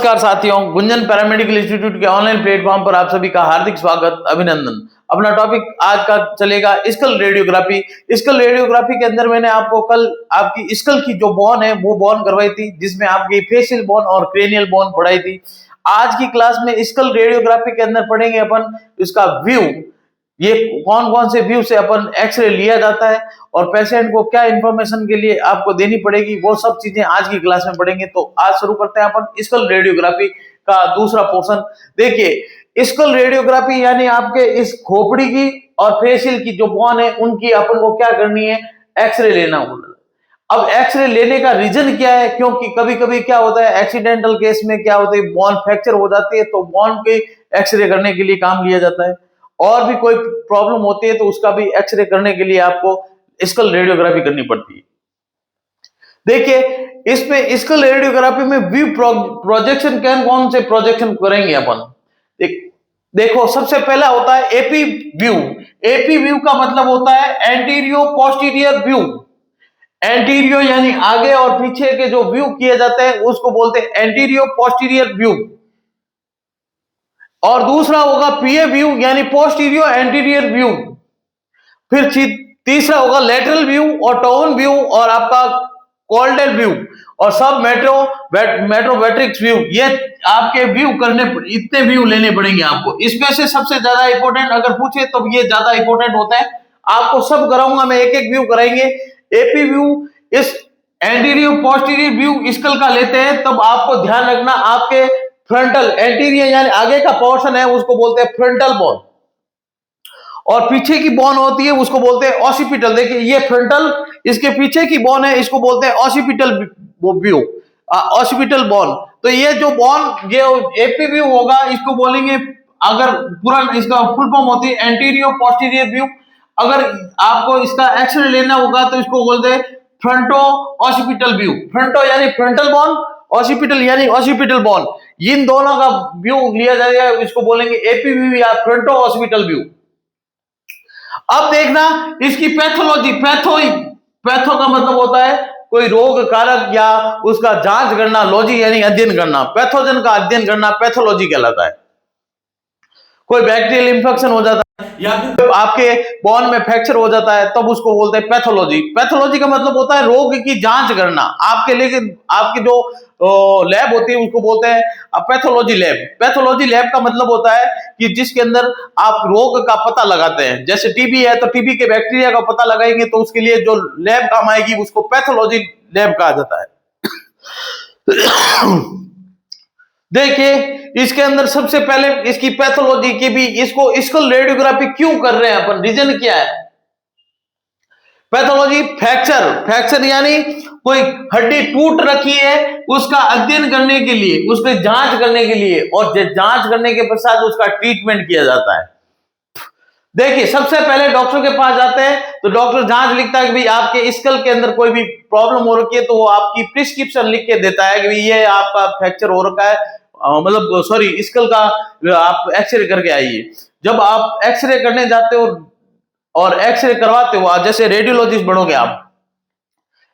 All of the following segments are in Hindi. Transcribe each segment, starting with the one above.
नमस्कार साथियों, गुंजन पैरामेडिकल इंस्टीट्यूट के ऑनलाइन प्लेटफॉर्म पर आप सभी का हार्दिक स्वागत, अभिनंदन। अपना टॉपिक आज का चलेगा स्कल रेडियोग्राफी। स्कल रेडियोग्राफी के अंदर मैंने आपको कल आपकी स्कल की जो बोन है वो बोन करवाई थी, जिसमें आपकी फेशियल बोन और क्रेनियल बोन पढ़ाई थी। आज की क्लास में स्कल रेडियोग्राफी के अंदर पढ़ेंगे अपन इसका व्यू, ये कौन कौन से व्यू से अपन एक्सरे लिया जाता है और पेशेंट को क्या इंफॉर्मेशन के लिए आपको देनी पड़ेगी, वो सब चीजें आज की क्लास में पढ़ेंगे। तो आज शुरू करते हैं अपन स्कल रेडियोग्राफी का दूसरा पोर्शन। देखिए, स्कल रेडियोग्राफी यानी आपके इस खोपड़ी की और फेशियल की जो बोन है उनकी अपन को क्या करनी है, एक्सरे लेना होगा। अब एक्सरे लेने का रीजन क्या है, क्योंकि कभी कभी क्या होता है एक्सीडेंटल केस में क्या होता है बोन फ्रैक्चर हो जाती है, तो बोन के एक्सरे करने के लिए काम लिया जाता है। और भी कोई प्रॉब्लम होती है तो उसका भी एक्सरे करने के लिए आपको स्कल रेडियोग्राफी करनी पड़ती है। देखिए, इसमें स्कल रेडियोग्राफी में व्यू प्रोजेक्शन कौन से प्रोजेक्शन करेंगे अपन। देखो, सबसे पहला होता है एपी व्यू। एपी व्यू का मतलब होता है एंटीरियो पोस्टीरियर व्यू। एंटीरियो यानी आगे और पीछे के जो व्यू किए जाते हैं उसको बोलते हैं एंटीरियो पोस्टीरियर व्यू। और दूसरा होगा पीए व्यू यानी पोस्टीरियर एंटीरियर व्यू। फिर तीसरा होगा लेटरल व्यू और टाउन व्यू और आपका कॉल्डेल व्यू और सब मेट्रोवेट्रिक्स व्यू। ये आपके व्यू करने, इतने व्यू लेने पड़ेंगे आपको। इसमें से सबसे ज्यादा इंपॉर्टेंट अगर पूछे तो ये ज्यादा इंपॉर्टेंट होता है। आपको सब कराऊंगा मैं, एक एक व्यू कराएंगे। एपी व्यू, इस एंटीरियर पोस्टीरियर व्यू स्कल का लेते हैं तब आपको ध्यान रखना आपके फ्रंटल एंटीरियर यानी आगे का पोर्शन है उसको बोलते हैं फ्रंटल बोन, और पीछे की बोन होती है उसको बोलते हैं ऑसिपिटल। देखिए, ये फ्रंटल, इसके पीछे की बोन है इसको बोलते हैं ऑसिपिटल व्यू, ऑसिपिटल बोन। तो ये जो बोन, ये एपी व्यू होगा, इसको बोलेंगे, अगर पूरा इसका फुल फॉर्म होती है एंटीरियर पोस्टीरियर व्यू। अगर आपको इसका एक्सरे लेना होगा तो इसको बोलते हैं फ्रंटो ऑसिपिटल व्यू। फ्रंटो यानी फ्रंटल बोन, ऑसिपिटल यानी ऑसिपिटल बोन, इन दोनों का व्यू लिया जाएगा, इसको बोलेंगे एपी व्यू या फ्रंटो ऑसिपिटल व्यू। अब देखना इसकी पैथोलॉजी। पैथो का मतलब होता है कोई रोग कारक या उसका जांच करना, लॉजी यानी अध्ययन करना, पैथोजन का अध्ययन करना पैथोलॉजी कहलाता है। कोई बैक्टीरियल इंफेक्शन हो जाता है या फिर आपके बोन में फ्रैक्चर हो जाता है तब उसको बोलते हैं पैथोलॉजी। पैथोलॉजी का मतलब होता है रोग की जांच करना। आपके लिए आपकी जो लैब होती है उसको बोलते हैं पैथोलॉजी लैब। पैथोलॉजी लैब का मतलब होता है कि जिसके अंदर आप रोग का पता लगाते हैं। जैसे टीबी है तो टीबी के बैक्टीरिया का पता लगाएंगे तो उसके लिए जो लैब काम आएगी उसको पैथोलॉजी लैब कहा जाता है। देखिए, इसके अंदर सबसे पहले इसकी पैथोलॉजी की भी, इसको स्कल रेडियोग्राफी क्यों कर रहे हैं अपन, रीजन क्या है। पैथोलॉजी, फ्रैक्चर यानी कोई हड्डी टूट रखी है उसका अध्ययन करने के लिए, उसकी जांच करने के लिए, और जांच करने के पश्चात उसका ट्रीटमेंट किया जाता है। देखिए, सबसे पहले डॉक्टर के पास जाते हैं तो डॉक्टर जांच लिखता है कि भाई आपके स्कल के अंदर कोई भी प्रॉब्लम हो रखी है, तो वो आपकी प्रिस्क्रिप्शन लिख के देता है कि भाई ये आपका फ्रैक्चर हो रखा है, मतलब सॉरी स्कल का आप एक्सरे करके आइए। जब आप एक्सरे करने जाते हो और एक्सरे करवाते हो, जैसे रेडियोलॉजिस्ट बनोगे, आप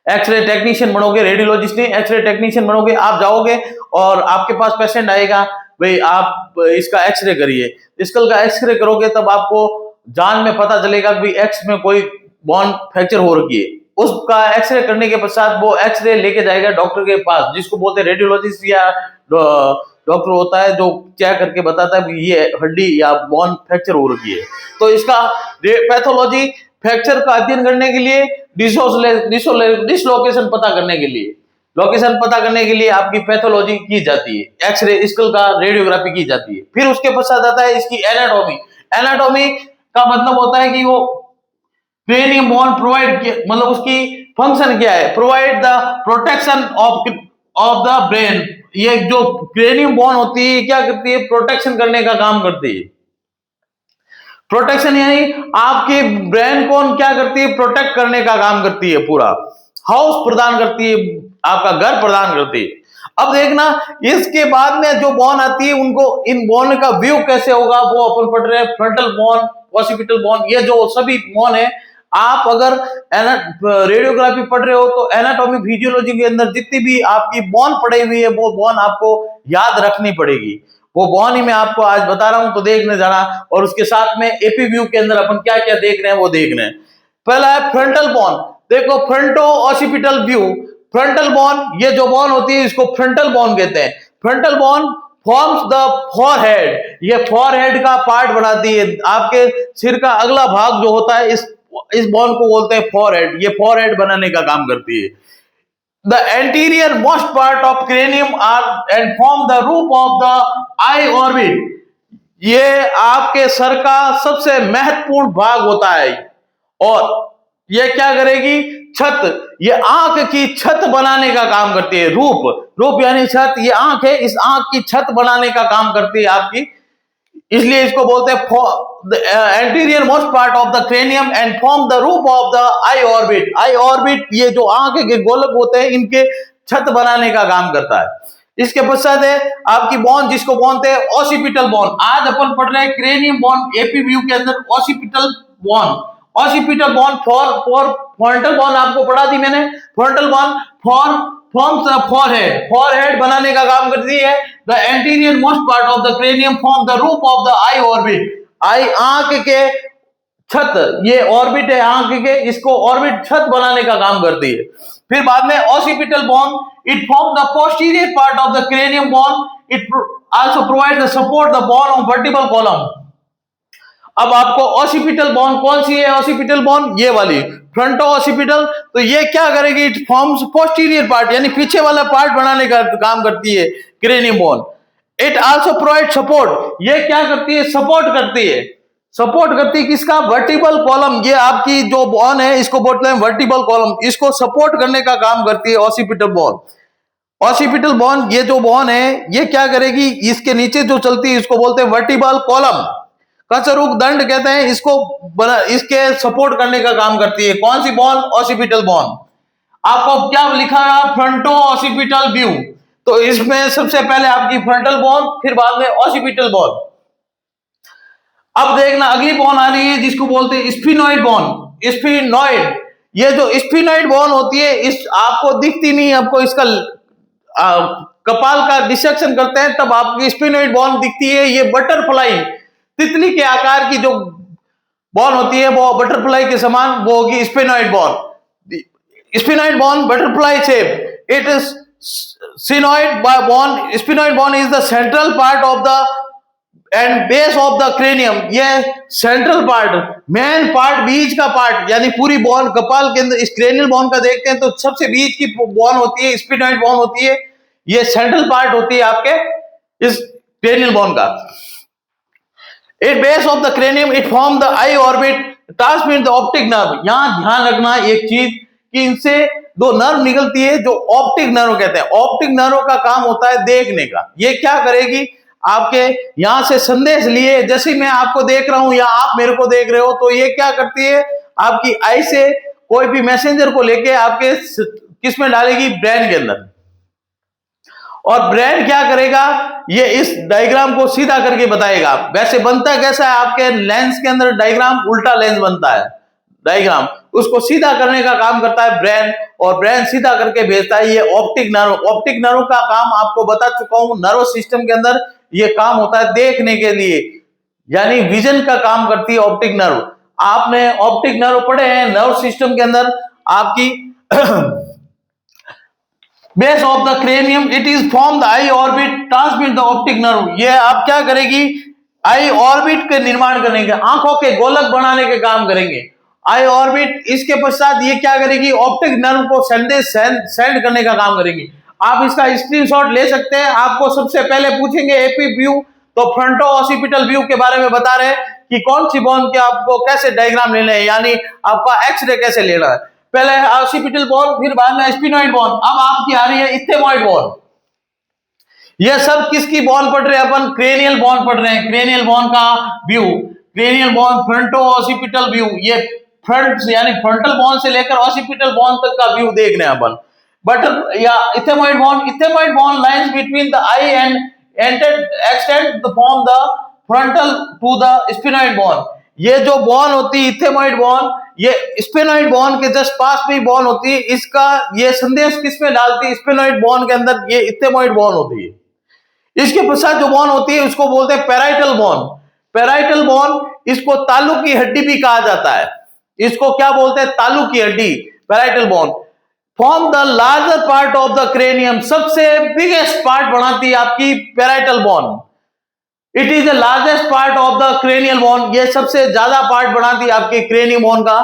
एक्सरे टेक्नीशियन बनोगे, रेडियोलॉजिस्ट नहीं एक्सरे टेक्नीशियन बनोगे। आप जाओगे और आपके पास पेशेंट आएगा, भाई आप इसका एक्सरे करिए, स्कल का एक्सरे करोगे तब आपको जांच में पता चलेगा कि एक्स में कोई बोन फ्रैक्चर हो रखी है। उसका एक्सरे करने के पश्चात वो एक्सरे लेके जाएगा डॉक्टर के पास, जिसको बोलते हैं रेडियोलॉजिस्ट या डॉक्टर होता है जो चेक करके बताता है कि ये हड्डी या बोन फ्रैक्चर हो रखी है। तो इसका पैथोलॉजी फ्रैक्चर का अध्ययन करने के लिए, डिसलोकेशन पता करने के लिए, लोकेशन पता करने के लिए आपकी पैथोलॉजी की जाती है, एक्सरे स्कल का रेडियोग्राफी की जाती है। फिर उसके पश्चात आता है इसकी एनाटॉमी। एनाटॉमी का मतलब होता है कि वो क्रेनियम बोन प्रोवाइड, मतलब उसकी फंक्शन क्या है, provide the protection of the brain. ये जो क्रेनियम बोन होती है क्या करती है, प्रोटेक्शन करने का काम करती है। प्रोटेक्शन यानी आपके ब्रेन को क्या करती है, प्रोटेक्ट करने का काम करती है, पूरा हाउस प्रदान करती है, आपका घर प्रदान करती है। अब देखना इसके बाद में जो बोन आती है उनको, इन बोन का व्यू कैसे होगा वो अपन पढ़ रहे हैं। फ्रंटल बोन, ऑसिपिटल बोन, ये जो सभी बोन है आप अगर रेडियोग्राफी पढ़ रहे हो तो एनाटॉमी फिजियोलॉजी के अंदर जितनी भी आपकी बोन पड़ी हुई है वो बोन आपको याद रखनी पड़ेगी। वो बोन ही मैं आपको आज बता रहा हूं, तो देखने जाना। और उसके साथ में एपी व्यू के अंदर अपन क्या क्या देख रहे हैं वो देख रहे हैं। पहला है फ्रंटल बोन। देखो fronto occipital view. Frontal bone, ये जो बोन होती है इसको फ्रंटल बोन कहते हैं। Frontal bone forms the forehead, ये फॉरहेड का पार्ट बनाती है। आपके सिर का अगला भाग जो होता है इस बोन को बोलते हैं फॉरहेड। ये फॉरहेड बनाने का काम करती है। The anterior most part of cranium are and form the roof of the eye orbit. ये आपके सर का सबसे महत्वपूर्ण भाग होता है। और ये क्या करेगी? छत, ये आंख की छत बनाने का काम करती है। रूप यानी छत, ये आंख है, इस आंख की छत बनाने का काम करती है आपकी। इसलिए इसको बोलते हैं anterior most part of the cranium and form the roof of the eye orbit. I orbit, ये जो आंख के गोलक होते हैं इनके छत बनाने का काम करता है। इसके पश्चात है आपकी बोन, जिसको बोलते हैं ऑसिपिटल बोन। आज अपन पढ़ रहे हैं क्रेनियम बोन एपी व्यू के अंदर occipital bone. Occipital bone for frontal bone आपको पढ़ा दी मैंने। Frontal bone forms the forehead बनाने का काम करती है। The anterior most part of the cranium form the roof of the eye orbit. Eye आंख के छत, ये ऑर्बिट है आंख के, इसको ऑर्बिट छत बनाने का काम करती है। फिर बाद में occipital bone, it form the posterior part of the cranium bone. It also provide the support the bone of vertebral column. अब आपको ऑसिपिटल बोन कौन सी है? ऑसिपिटल बोन ये वाली फ्रंटो ऑसिपिटल। तो ये क्या करेगी? इट फॉर्म्स पोस्टीरियर पार्ट, यानी पीछे वाला पार्ट बनाने का काम करती है cranium bone. It also provide support, ये क्या करती है? सपोर्ट करती है। सपोर्ट करती है किसका? Vertebral column. ये आपकी जो बोन है इसको बोलते हैं वर्टिब्रल कॉलम, इसको सपोर्ट करने का काम करती है ऑसिपिटल बोन। ऑसिपिटल बोन, ये जो बोन है ये क्या करेगी? इसके नीचे जो चलती है इसको बोलते हैं वर्टिब्रल कॉलम। कशरुक दंड कहते हैं इसको, इसके सपोर्ट करने का काम करती है। कौन सी बोन? Occipital bone. आपको क्या लिखा है? Fronto occipital view. तो इसमें सबसे पहले आपकी फ्रंटल बोन, फिर बाद में ऑसिपिटल बोन। अब देखना अगली बोन आ रही है जिसको बोलते हैं स्फिनोइड बोन। स्फिनोइड, ये जो स्फिनोइड बोन होती है इस आपको दिखती नहीं, आपको इसका कपाल का डिसेक्शन करते हैं तब आपकी स्फिनोइड बोन दिखती है। ये बटरफ्लाई, तितली के आकार की जो बोन होती है वो बटरफ्लाई के समान, वो होगी sphenoid bone. Sphenoid bone butterfly shape. It is sphenoid bone. Sphenoid bone is the central part of the and base of the cranium. ये सेंट्रल पार्ट, मेन पार्ट, बीच का पार्ट, यानी पूरी बोन कपाल के अंदर इस क्रेनियल बोन का देखते हैं तो सबसे बीच की बोन होती है, स्फिनोइड बोन होती है। ये सेंट्रल पार्ट होती है आपके इस क्रेनियल बोन का। At base of the cranium, it form the eye orbit, transmit the optic nerve। यहां ध्यान रखना एक चीज कि इनसे दो नर्व निकलती है जो ऑप्टिक नर्व कहते हैं। ऑप्टिक नर्व का काम होता है देखने का। ये क्या करेगी? आपके यहां से संदेश लिए, जैसे मैं आपको देख रहा हूं या आप मेरे को देख रहे हो, तो ये क्या करती है? आपकी आई से कोई भी मैसेंजर को लेके आपके किस में डालेगी? ब्रेन के अंदर। और ब्रेन क्या करेगा? ये इस डायग्राम को सीधा करके बताएगा। वैसे बनता कैसा है? आपके लेंस के अंदर डायग्राम उल्टा लेंस बनता है, डायग्राम उसको सीधा करने का काम करता है ब्रेन, और ब्रेन सीधा करके भेजता है ये ऑप्टिक नर्व। ऑप्टिक नर्व का काम आपको बता चुका हूं, नर्व सिस्टम के अंदर ये काम होता है देखने के लिए, यानी विजन का काम करती है ऑप्टिक नर्व। आपने ऑप्टिक नर्व पढ़े हैं नर्व सिस्टम के अंदर। आपकी base of the cranium, it is form the eye orbit, transmit the optic nerve. ये आप क्या करेगी? आई ऑर्बिट के निर्माण करेंगे, आंखों के गोलक बनाने के काम करेंगे आई ऑर्बिट। इसके पश्चात ये क्या करेगी? ऑप्टिक नर्व को संदेश सेंड करने का काम करेंगी। आप इसका स्क्रीनशॉट ले सकते हैं। आपको सबसे पहले पूछेंगे एपी व्यू, तो फ्रंटो ऑसिपिटल व्यू के बारे में बता रहे हैं कि कौन सी बोन के आपको कैसे डायग्राम लेने हैं, यानी आपका एक्सरे कैसे लेना है। पहले ऑसिपिटल बोन, फिर बाद में स्फिनोइड बोन। अब आपकी आ रही है इस्थेमोइड बोन। ये सब किसकी बोन पढ़ रहे हैं अपन? क्रेनियल बोन पढ़ रहे हैं। क्रेनियल बोन का view, cranial bone fronto occipital view, ये फ्रंट यानी फ्रंटल बोन से लेकर ऑसिपिटल बोन तक का व्यू देख रहे हैं अपन। बटर या ethmoid bone, ethmoid bone lines between the eye and extend from the frontal to the sphenoid bone. ये जो बोन होती है इस्थेमोइड बोन, ये स्पेनोइड बोन के जस्ट पास में ही बोन होती है। इसका ये संदेश किसमें डालती है? स्पेनोइड बोन के अंदर ये इथेमोइड बोन होती है। इसके पश्चात जो बोन होती है उसको बोलते हैं पैराइटल बोन। पैराइटल बोन, इसको तालू की हड्डी भी कहा जाता है। इसको क्या बोलते हैं? तालू की हड्डी, parietal bone. Form the larger part of the cranium, सबसे बिगेस्ट पार्ट बनाती है आपकी parietal bone. It is the largest part of the cranial bone, ये सबसे ज्यादा पार्ट बनाती है आपके क्रेनियल बोन का।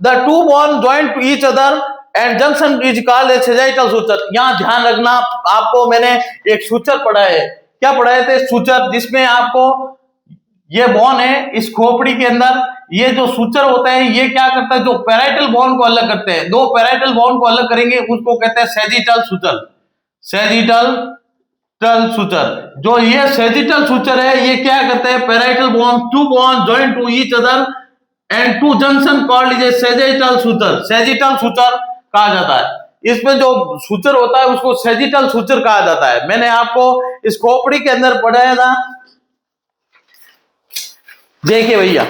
The two bone join to each other and junction is called a sagittal suture. यहां ध्यान रखना, आपको मैंने एक सूचर पढ़ा है। क्या पढ़ाए थे? सूचर, जिसमें आपको ये बोन है इस खोपड़ी के अंदर, ये जो सूचर होता है ये क्या करता है? जो पैराइटल बोन को अलग करते हैं, दो पैराइटल बोन को अलग करेंगे, उसको कहते हैं सैजिटल सुचर। सैजिटल सूचर, जो ये सैजिटल सूचर है, ये क्या करते हैं? Parietal bone, two bone join to each other and to junction called is sagittal suture. Sagittal suture कहा जाता है। इसमें जो सूचर होता है उसको सैजिटल सूचर कहा जाता है। मैंने आपको इस खोपड़ी के अंदर पढ़ाया था। देखिए भैया,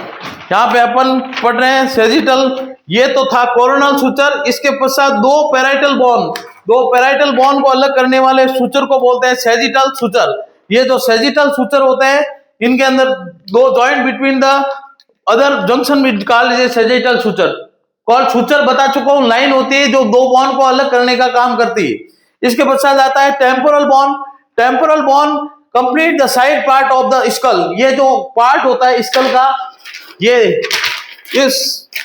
यहाँ पे अपन पढ़ रहे हैं सैजिटल, ये तो था कोरोनल सूचर। इसके पश्चात दो पैराइटल बोन को अलग करने वाले सूचर को बोलते हैं सैजिटल सूचर। ये जो सैजिटल सूचर होते हैं, इनके अंदर दो joint between the other junction which called is sagittal suture. Call suture बता चुका हूं, लाइन होती है जो दो बोन को अलग करने का काम करती है। इसके पश्चात आता है temporal bone. Temporal bone complete the side part of the skull. ये जो पार्ट होता है स्कल का, ये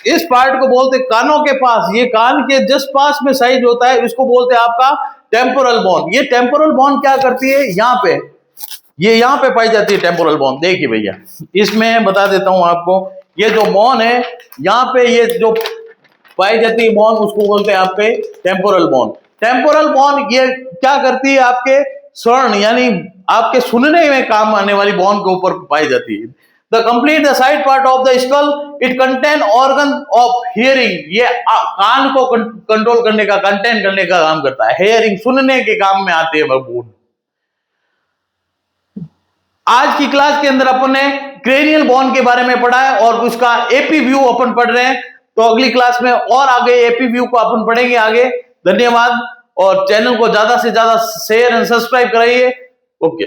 इस पार्ट को बोलते हैं कानों के पास, ये कान के जस्ट पास में साइज होता है, इसको बोलते हैं आपका टेम्पोरल बोन। ये टेम्पोरल बोन क्या करती है? यहाँ पे, ये यहाँ पे पाई जाती है टेम्पोरल बोन। देखिए भैया, इसमें बता देता हूं आपको, ये जो बोन है यहाँ पे, ये जो पाई जाती है बोन, उसको बोलते हैं आपके टेम्पोरल बोन। टेम्पोरल बोन ये क्या करती है? आपके स्वर्ण यानी आपके सुनने में काम आने वाली बोन के ऊपर पाई जाती है। The complete the side part of the skull, it contain organ of hearing. ये कान को कंट्रोल करने का, कंटेन करने का काम करता है। हियरिंग, सुनने के काम में आते हैं बोन। आज की क्लास के अंदर अपन ने क्रेनियल बोन के बारे में पढ़ा है और उसका एपी व्यू अपन पढ़ रहे हैं। तो अगली क्लास में और आगे एपी व्यू को अपन पढ़ेंगे आगे। धन्यवाद, और चैनल को ज्यादा से ज्यादा शेयर एंड सब्सक्राइब कराइए। ओके।